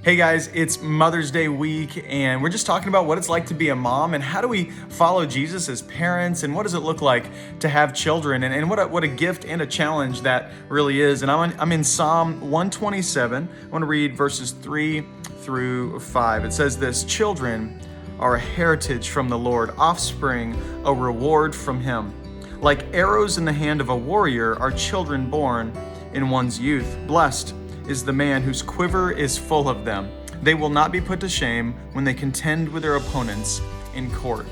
Hey guys, it's Mother's Day week, and we're just talking about what it's like to be a mom and how do we follow Jesus as parents, and what does it look like to have children, and what a gift and a challenge that really is. And I'm in Psalm 127. I want to read verses 3 through 5. It says this: "Children are a heritage from the Lord, offspring a reward from Him. Like arrows in the hand of a warrior are children born in one's youth. Blessed is the man whose quiver is full of them. They will not be put to shame when they contend with their opponents in court."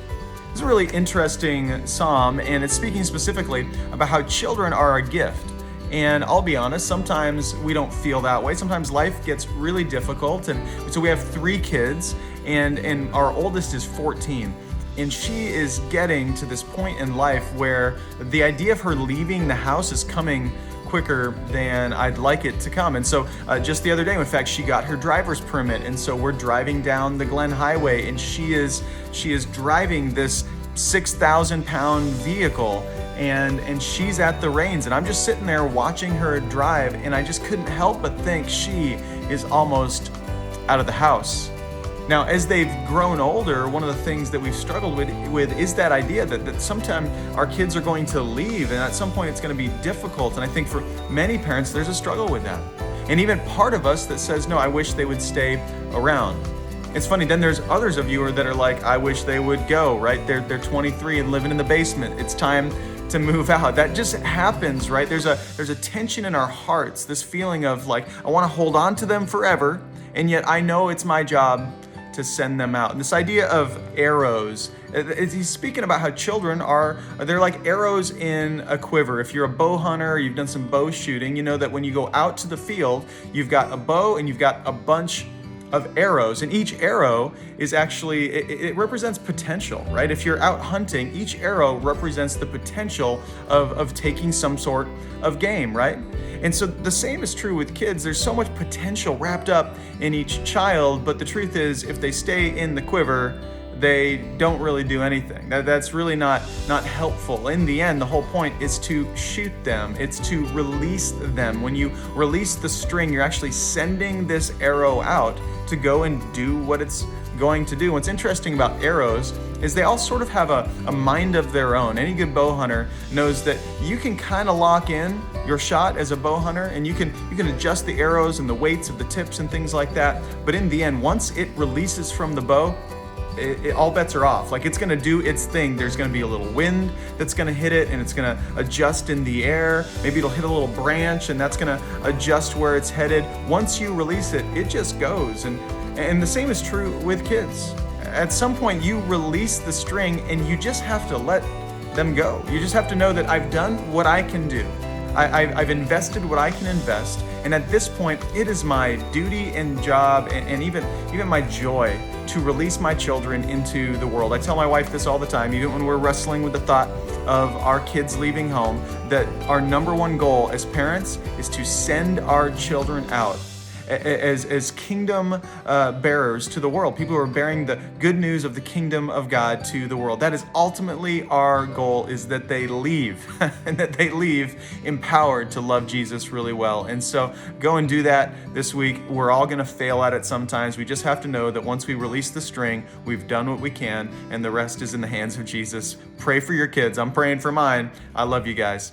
It's a really interesting psalm, and it's speaking specifically about how children are a gift. And I'll be honest, sometimes we don't feel that way. Sometimes life gets really difficult, and so we have 3 kids, and our oldest is 14. And she is getting to this point in life where the idea of her leaving the house is coming quicker than I'd like it to come. And so just the other day, in fact, she got her driver's permit. And so we're driving down the Glen Highway, and she is driving this 6,000 pound vehicle, and she's at the reins. And I'm just sitting there watching her drive, and I just couldn't help but think she is almost out of the house. Now, as they've grown older, one of the things that we've struggled with is that idea that sometime our kids are going to leave, and at some point it's going to be difficult. And I think for many parents, there's a struggle with that. And even part of us that says, no, I wish they would stay around. It's funny, then there's others of you that are like, I wish they would go, right? They're 23 and living in the basement. It's time to move out. That just happens, right? There's a tension in our hearts, this feeling of like, I want to hold on to them forever, and yet I know it's my job to send them out. And this idea of arrows, he's speaking about how children they're like arrows in a quiver. If you're a bow hunter, you've done some bow shooting, you know that when you go out to the field, you've got a bow and you've got a bunch of arrows, and each arrow is actually, it represents potential, right? If you're out hunting, each arrow represents the potential of taking some sort of game, right? And so the same is true with kids. There's so much potential wrapped up in each child, but the truth is, if they stay in the quiver, they don't really do anything. That's really not helpful. In the end, the whole point is to shoot them. It's to release them. When you release the string, you're actually sending this arrow out to go and do what it's going to do. What's interesting about arrows is they all sort of have a mind of their own. Any good bow hunter knows that you can kind of lock in your shot as a bow hunter, and you can adjust the arrows and the weights of the tips and things like that. But in the end, once it releases from the bow, all bets are off. Like, it's gonna do its thing. There's gonna be a little wind that's gonna hit it, and it's gonna adjust in the air. Maybe it'll hit a little branch, and that's gonna adjust where it's headed. Once you release it, it just goes. And the same is true with kids. At some point, you release the string, and you just have to let them go. You just have to know that I've done what I can do. I've invested what I can invest, and at this point, it is my duty and job, and even my joy, to release my children into the world. I tell my wife this all the time, even when we're wrestling with the thought of our kids leaving home, that our number one goal as parents is to send our children out as kingdom bearers to the world, people who are bearing the good news of the kingdom of God to the world. That is ultimately our goal, is that they leave and that they leave empowered to love Jesus really well. And so go and do that this week. We're all going to fail at it sometimes. We just have to know that once we release the string, we've done what we can, and the rest is in the hands of Jesus. Pray for your kids. I'm praying for mine. I love you guys.